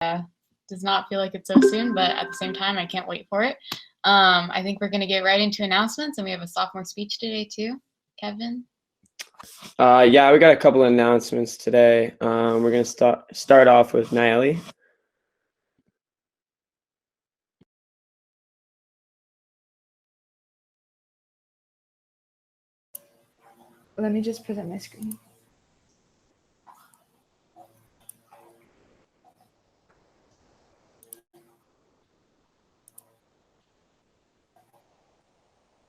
does not feel like it's so soon, but at the same time, I can't wait for it. I think we're going to get right into announcements, and we have a sophomore speech today too. Kevin? Yeah, we got a couple of announcements today. We're going to start off with Nayeli. Let me just present my screen.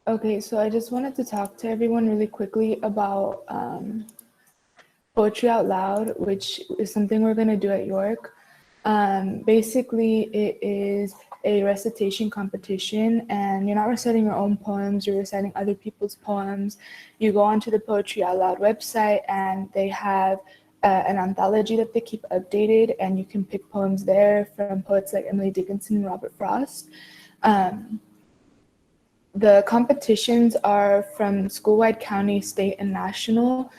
Okay, so I just wanted to talk to everyone really quickly about Poetry Out Loud, which is something we're going to do at York. Basically, it is a recitation competition, and you're not reciting your own poems, you're reciting other people's poems. You go onto the Poetry Out Loud website, and they have an anthology that they keep updated, and you can pick poems there from poets like Emily Dickinson and Robert Frost. The competitions are from school-wide, county, state, and national.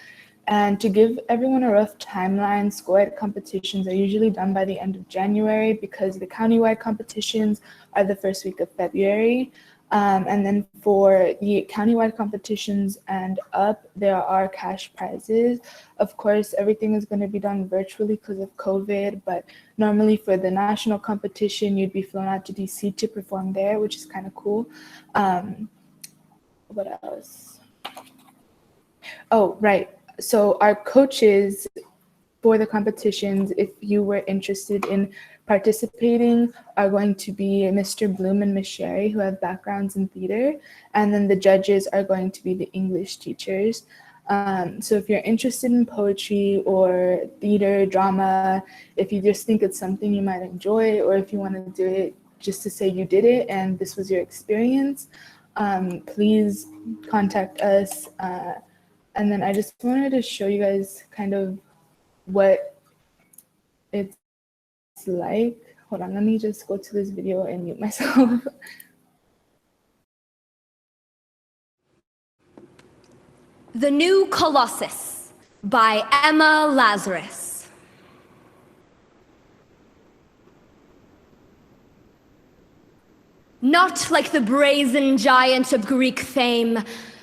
And to give everyone a rough timeline, school-wide competitions are usually done by the end of January because the county-wide competitions are the first week of February. And then for the county-wide competitions and up, there are cash prizes. Of course, everything is going to be done virtually because of COVID, but normally for the national competition, you'd be flown out to DC to perform there, which is kind of cool. What else? Oh, right. So our coaches for the competitions, if you were interested in participating, are going to be Mr. Bloom and Ms. Sherry, who have backgrounds in theater, and then the judges are going to be the English teachers. So if you're interested in poetry or theater, drama, if you just think it's something you might enjoy, or if you want to do it just to say you did it and this was your experience, please contact us. And then I just wanted to show you guys kind of what it's like. Hold on, let me just go to this video and mute myself. The New Colossus by Emma Lazarus. Not like the brazen giant of Greek fame,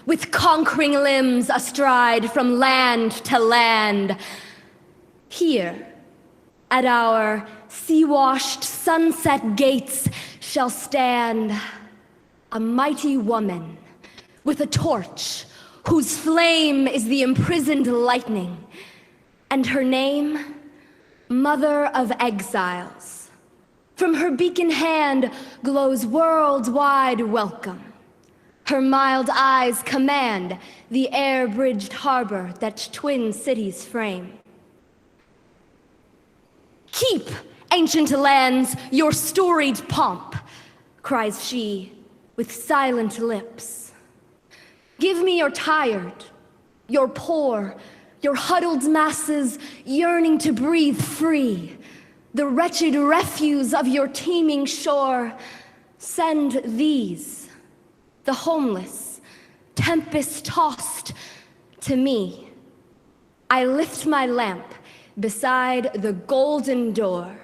with conquering limbs astride from land to land. Here, at our sea-washed sunset gates shall stand a mighty woman with a torch whose flame is the imprisoned lightning, and her name, Mother of Exiles. From her beacon hand glows worldwide welcome. Her mild eyes command the air-bridged harbor that twin cities frame. Keep, ancient lands, your storied pomp, cries she with silent lips. Give me your tired, your poor, your huddled masses yearning to breathe free, the wretched refuse of your teeming shore. Send these, the homeless, tempest-tossed, to me. I lift my lamp beside the golden door.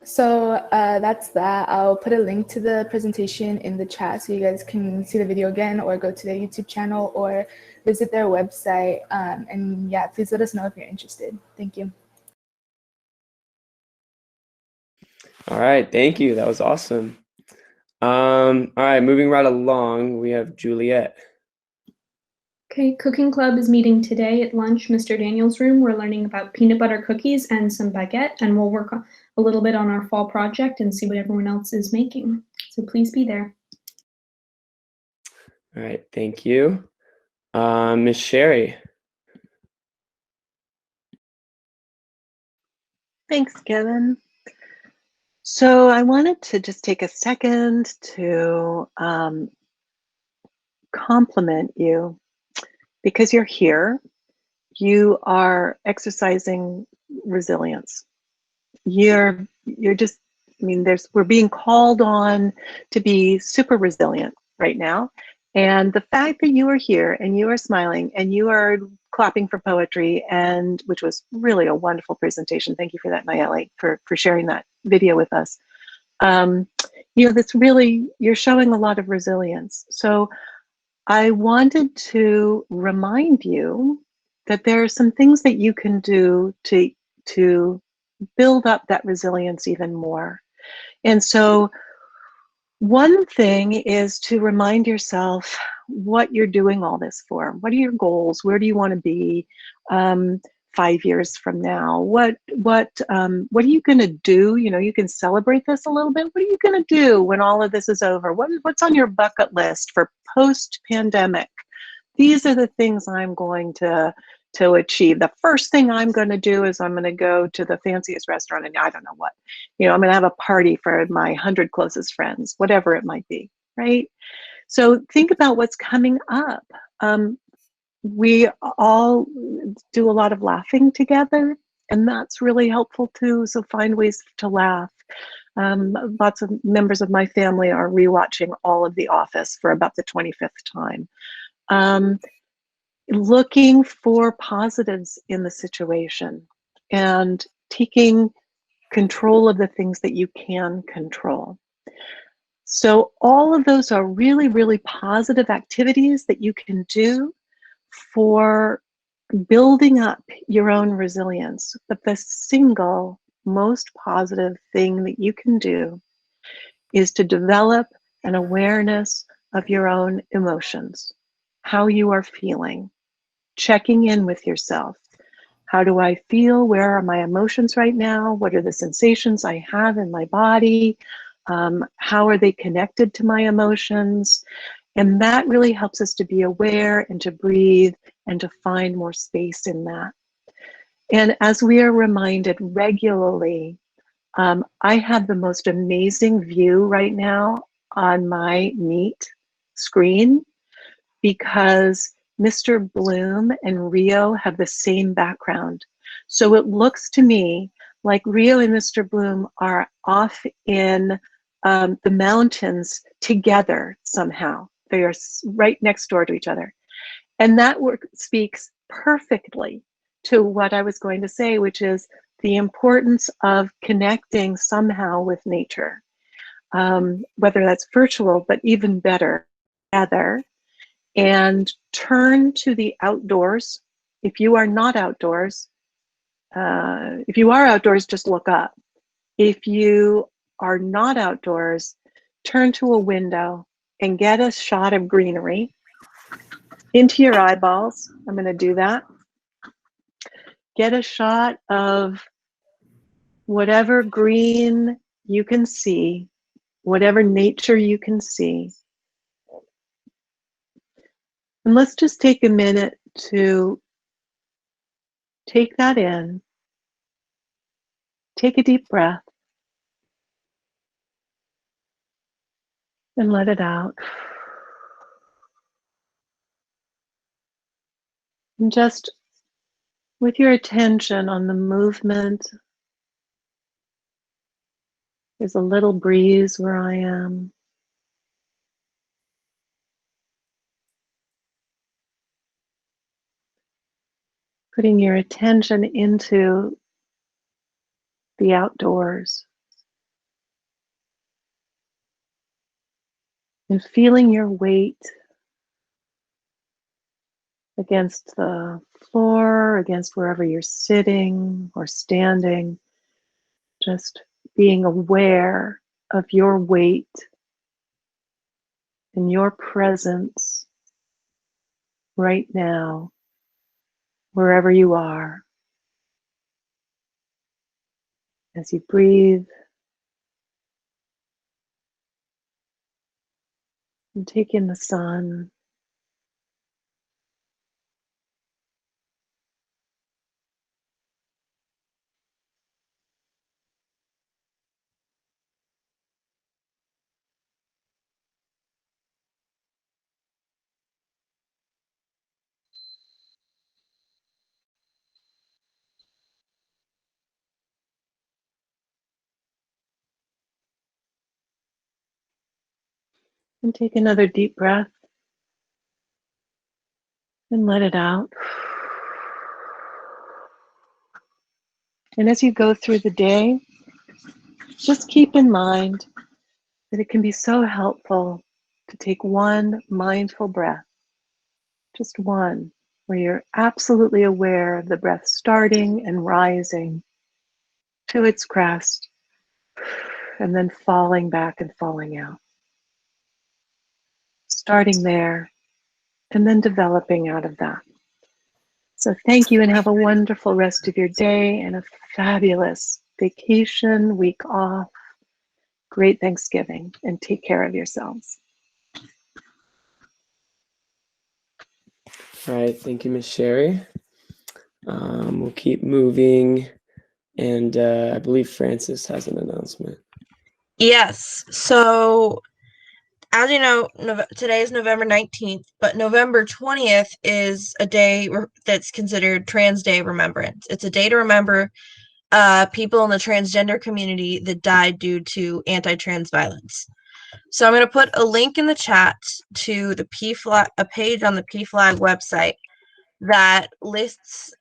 So that's that. I'll put a link to the presentation in the chat so you guys can see the video again, or go to their YouTube channel or visit their website. And yeah, please let us know if you're interested. Thank you. All right, thank you. That was awesome. All right, moving right along, we have Juliet. Okay, Cooking Club is meeting today at lunch, Mr. Daniel's room. We're learning about peanut butter cookies and some baguette, and we'll work a little bit on our fall project and see what everyone else is making. So please be there. All right, thank you. Ms. Sherry. Thanks, Kevin. So I wanted to just take a second to compliment you because you're here. You are exercising resilience. You're just I mean, we're being called on to be super resilient right now. And the fact that you are here and you are smiling and you are clapping for poetry, and which was really a wonderful presentation. Thank you for that, Nayeli, for sharing that video with us. You know, that's really, you're showing a lot of resilience. So I wanted to remind you that there are some things that you can do to build up that resilience even more. And so one thing is to remind yourself what you're doing all this for. What are your goals? Where do you want to be 5 years from now? What are you going to do? You know, you can celebrate this a little bit. What are you going to do when all of this is over? What's on your bucket list for post-pandemic? These are the things I'm going to achieve. The first thing I'm going to do is I'm going to go to the fanciest restaurant, and I don't know what. You know, I'm going to have a party for my 100 closest friends, whatever it might be, right? So think about what's coming up. We all do a lot of laughing together, and that's really helpful too. So find ways to laugh. Lots of members of my family are rewatching all of The Office for about the 25th time. Looking for positives in the situation and taking control of the things that you can control. So all of those are really, really positive activities that you can do for building up your own resilience. But the single most positive thing that you can do is to develop an awareness of your own emotions, how you are feeling, checking in with yourself. How do I feel? Where are my emotions right now? What are the sensations I have in my body? How are they connected to my emotions? And that really helps us to be aware and to breathe and to find more space in that. And as we are reminded regularly, I have the most amazing view right now on my Meet screen because Mr. Bloom and Rio have the same background. So it looks to me like Rio and Mr. Bloom are off in the mountains together somehow. They are right next door to each other. And that work speaks perfectly to what I was going to say, which is the importance of connecting somehow with nature, whether that's virtual, but even better, together, and turn to the outdoors. If you are not outdoors, if you are outdoors, just look up. If you are not outdoors, turn to a window and get a shot of greenery into your eyeballs. I'm going to do that. Get a shot of whatever green you can see, whatever nature you can see. And let's just take a minute to take that in. Take a deep breath and let it out. And just with your attention on the movement, there's a little breeze where I am. Putting your attention into the outdoors and feeling your weight against the floor, against wherever you're sitting or standing, just being aware of your weight and your presence right now, wherever you are. As you breathe and take in the sun. And take another deep breath and let it out. And as you go through the day, just keep in mind that it can be so helpful to take one mindful breath, just one, where you're absolutely aware of the breath starting and rising to its crest, and then falling back and falling out. Starting there, and then developing out of that. So thank you, and have a wonderful rest of your day and a fabulous vacation, week off, great Thanksgiving, and take care of yourselves. All right, thank you, Miss Sherry. We'll keep moving, and I believe Francis has an announcement. Yes. So, as you know, today is November 19th, but November 20th is a day that's considered Trans Day Remembrance. It's a day to remember people in the transgender community that died due to anti-trans violence. So I'm going to put a link in the chat to the PFLAG, a page on the PFLAG website that lists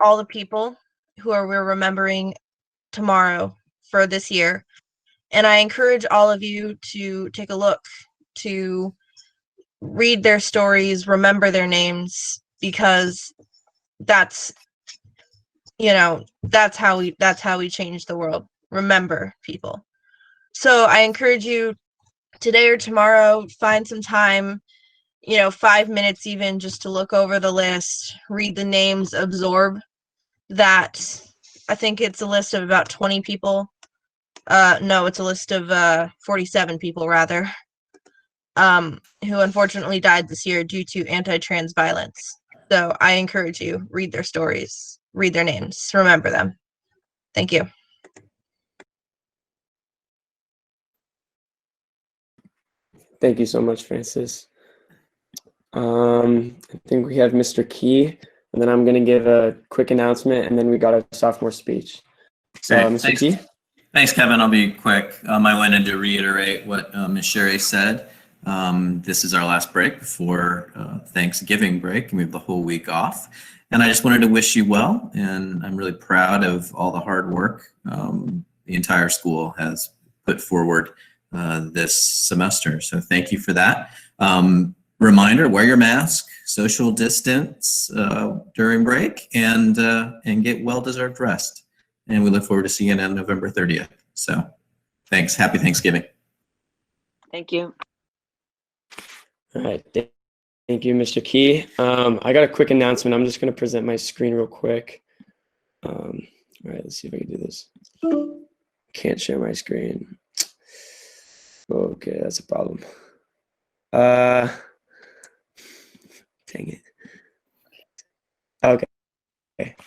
all the people who we're remembering tomorrow for this year. And I encourage all of you to take a look, to read their stories, remember their names, because that's how we change the world. Remember people. So I encourage you today or tomorrow, find some time, 5 minutes even, just to look over the list, read the names, absorb that. I think it's a list of about 20 people. No, it's a list of 47 people rather, who unfortunately died this year due to anti-trans violence. So I encourage you, read their stories, read their names, remember them. Thank you. Thank you so much, Francis. I think we have Mr. Key, and then I'm going to give a quick announcement, and then we got a sophomore speech. So, Okay, Mr. Key? Thanks, Kevin. I'll be quick. I wanted to reiterate what Ms. Sherry said. This is our last break before Thanksgiving break, and we have the whole week off. And I just wanted to wish you well, and I'm really proud of all the hard work the entire school has put forward this semester. So thank you for that. Reminder, wear your mask, social distance during break, and get well-deserved rest. And we look forward to seeing you on November 30th. So thanks. Happy Thanksgiving. Thank you. All right. Thank you, Mr. Key. I got a quick announcement. I'm just going to present my screen real quick. All right, let's see if I can do this. Can't share my screen. Okay, that's a problem. Dang it. Okay.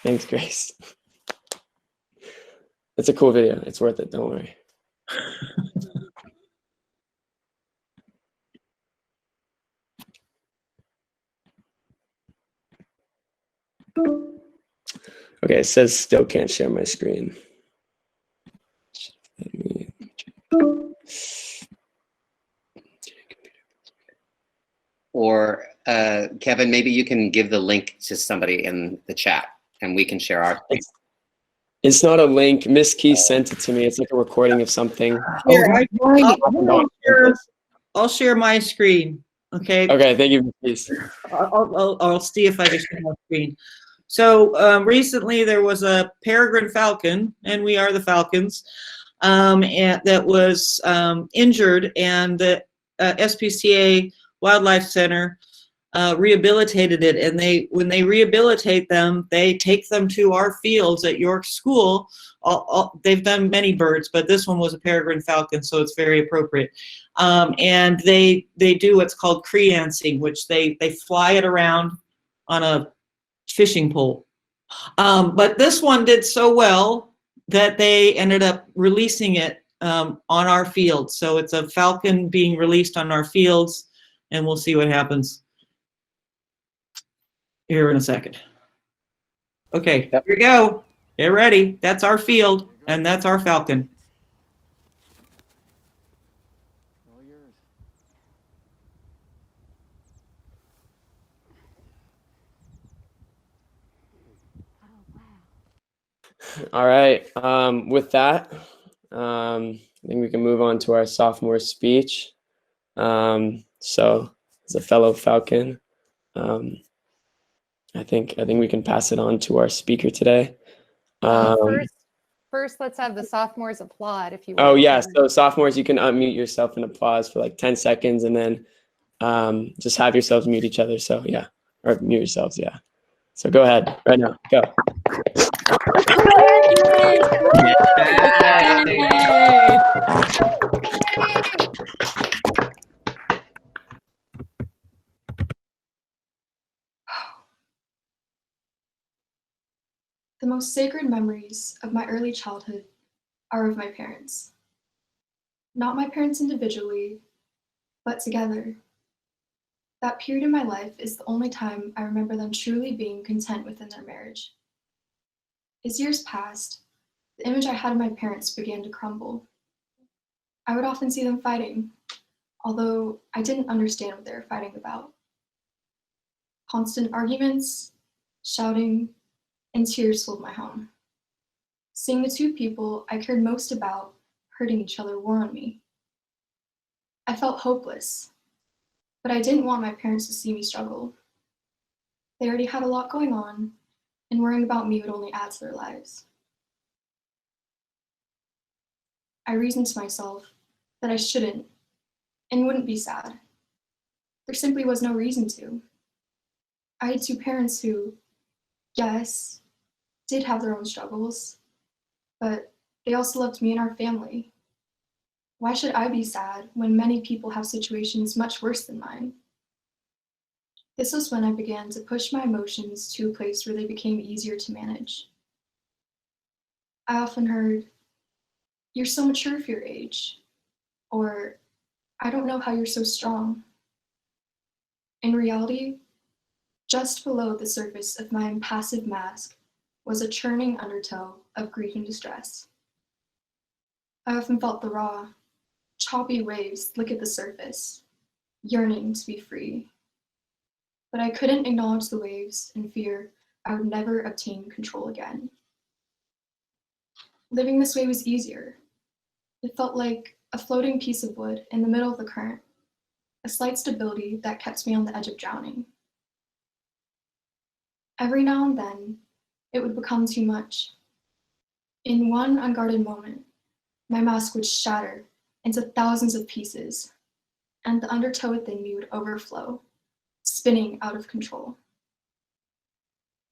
Thanks, Grace. It's a cool video. It's worth it. Don't worry. Okay, it says still can't share my screen. Or Kevin, maybe you can give the link to somebody in the chat and we can share our screen. It's not a link. Miss Key sent it to me. It's like a recording of something. Here, I'll share my screen. Okay. Okay, thank you, Miss Key. I'll see if I can share my screen. So recently there was a peregrine falcon, and we are the Falcons, and that was injured, and the SPCA Wildlife Center rehabilitated it, and when they rehabilitate them, they take them to our fields at York School. They've done many birds, but this one was a peregrine falcon, so it's very appropriate. And they do what's called creancing, which they fly it around on a fishing pole. But this one did so well that they ended up releasing it on our fields. So it's a falcon being released on our fields, and we'll see what happens here in a second. Okay, Here we go. Get ready. That's our field, and that's our falcon. All right. With that, I think we can move on to our sophomore speech. So, as a fellow Falcon, I think we can pass it on to our speaker today. First, let's have the sophomores applaud if you Oh will. yeah, so sophomores, you can unmute yourself and applause for like 10 seconds, and then just have yourselves mute each other. So yeah, or mute yourselves. Yeah. So go ahead right now. Go. The most sacred memories of my early childhood are of my parents. Not my parents individually, but together. That period in my life is the only time I remember them truly being content within their marriage. As years passed, the image I had of my parents began to crumble. I would often see them fighting, although I didn't understand what they were fighting about. Constant arguments, shouting, and tears filled my home. Seeing the two people I cared most about hurting each other wore on me. I felt hopeless, but I didn't want my parents to see me struggle. They already had a lot going on, and worrying about me would only add to their lives. I reasoned to myself that I shouldn't and wouldn't be sad. There simply was no reason to. I had two parents who, yes, did have their own struggles, but they also loved me and our family. Why should I be sad when many people have situations much worse than mine? This was when I began to push my emotions to a place where they became easier to manage. I often heard, "You're so mature for your age," or "I don't know how you're so strong." In reality, just below the surface of my impassive mask was a churning undertow of grief and distress. I often felt the raw, choppy waves lick at the surface, yearning to be free. But I couldn't acknowledge the waves in fear I would never obtain control again. Living this way was easier. It felt like a floating piece of wood in the middle of the current, a slight stability that kept me on the edge of drowning. Every now and then, it would become too much. In one unguarded moment, my mask would shatter into thousands of pieces, and the undertow within me would overflow, spinning out of control.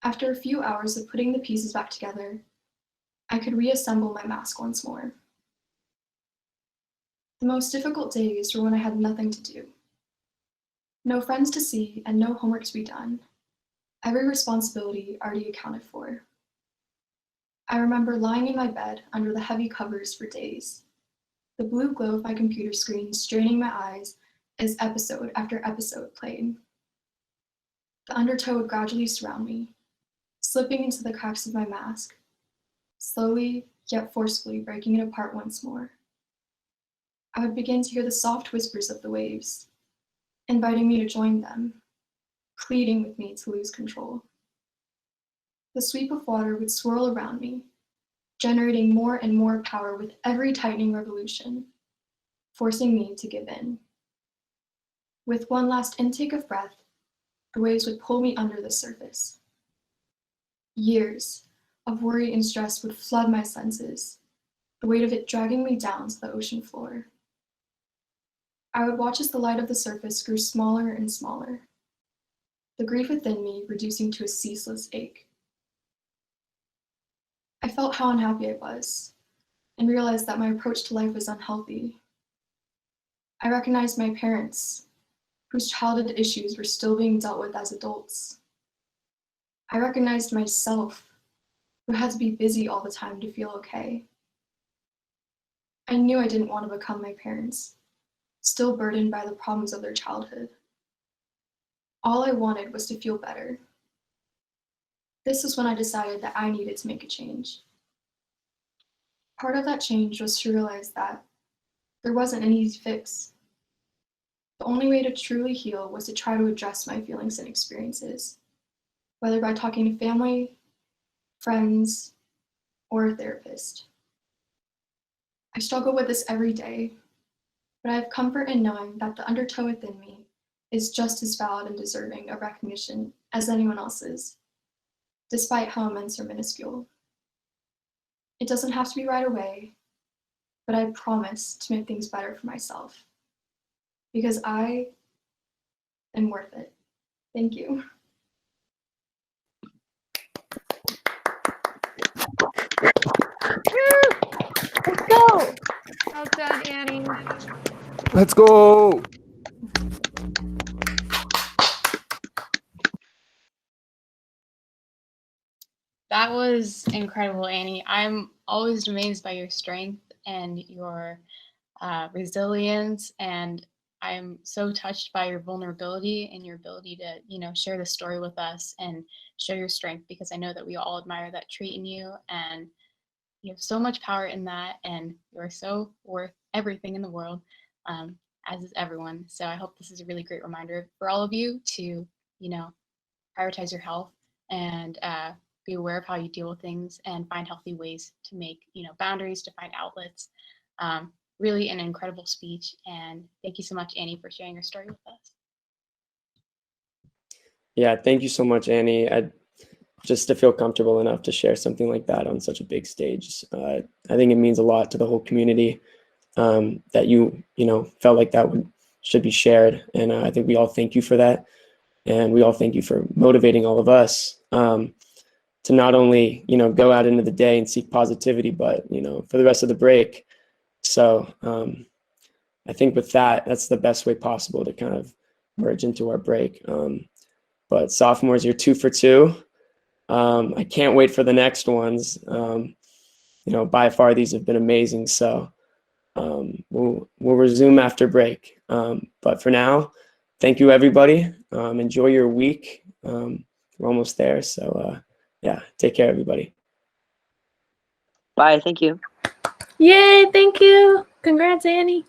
After a few hours of putting the pieces back together, I could reassemble my mask once more. The most difficult days were when I had nothing to do. No friends to see and no homework to be done. Every responsibility already accounted for. I remember lying in my bed under the heavy covers for days, the blue glow of my computer screen straining my eyes as episode after episode played. The undertow would gradually surround me, slipping into the cracks of my mask, slowly yet forcefully breaking it apart once more. I would begin to hear the soft whispers of the waves, inviting me to join them, pleading with me to lose control. The sweep of water would swirl around me, generating more and more power with every tightening revolution, forcing me to give in. With one last intake of breath, the waves would pull me under the surface. Years of worry and stress would flood my senses, the weight of it dragging me down to the ocean floor. I would watch as the light of the surface grew smaller and smaller, the grief within me reducing to a ceaseless ache. I felt how unhappy I was, and realized that my approach to life was unhealthy. I recognized my parents, whose childhood issues were still being dealt with as adults. I recognized myself, who had to be busy all the time to feel okay. I knew I didn't want to become my parents, still burdened by the problems of their childhood. All I wanted was to feel better. This was when I decided that I needed to make a change. Part of that change was to realize that there wasn't an easy fix. The only way to truly heal was to try to address my feelings and experiences, whether by talking to family, friends, or a therapist. I struggle with this every day, but I have comfort in knowing that the undertow within me is just as valid and deserving of recognition as anyone else's, despite how immense or minuscule. It doesn't have to be right away, but I promise to make things better for myself, because I am worth it. Thank you. Let's go. Well done, Annie. Let's go. That was incredible, Annie. I'm always amazed by your strength and your resilience, and I'm so touched by your vulnerability and your ability to, you know, share the story with us and show your strength, because I know that we all admire that trait in you, and you have so much power in that, and you're so worth everything in the world, as is everyone. So I hope this is a really great reminder for all of you to, you know, prioritize your health and be aware of how you deal with things and find healthy ways to make, you know, boundaries, to find outlets. Really an incredible speech, and thank you so much, Annie, for sharing your story with us. Yeah, thank you so much, Annie. Just to feel comfortable enough to share something like that on such a big stage. I think it means a lot to the whole community that you know, felt like that should be shared. And I think we all thank you for that. And we all thank you for motivating all of us to not only, you know, go out into the day and seek positivity, but, you know, for the rest of the break. So I think with that, that's the best way possible to kind of merge into our break. But sophomores, you're 2 for 2. I can't wait for the next ones. You know, by far, these have been amazing. So we'll resume after break. But for now, thank you, everybody. Enjoy your week. We're almost there. So yeah, take care, everybody. Bye. Thank you. Yay, thank you. Congrats, Annie.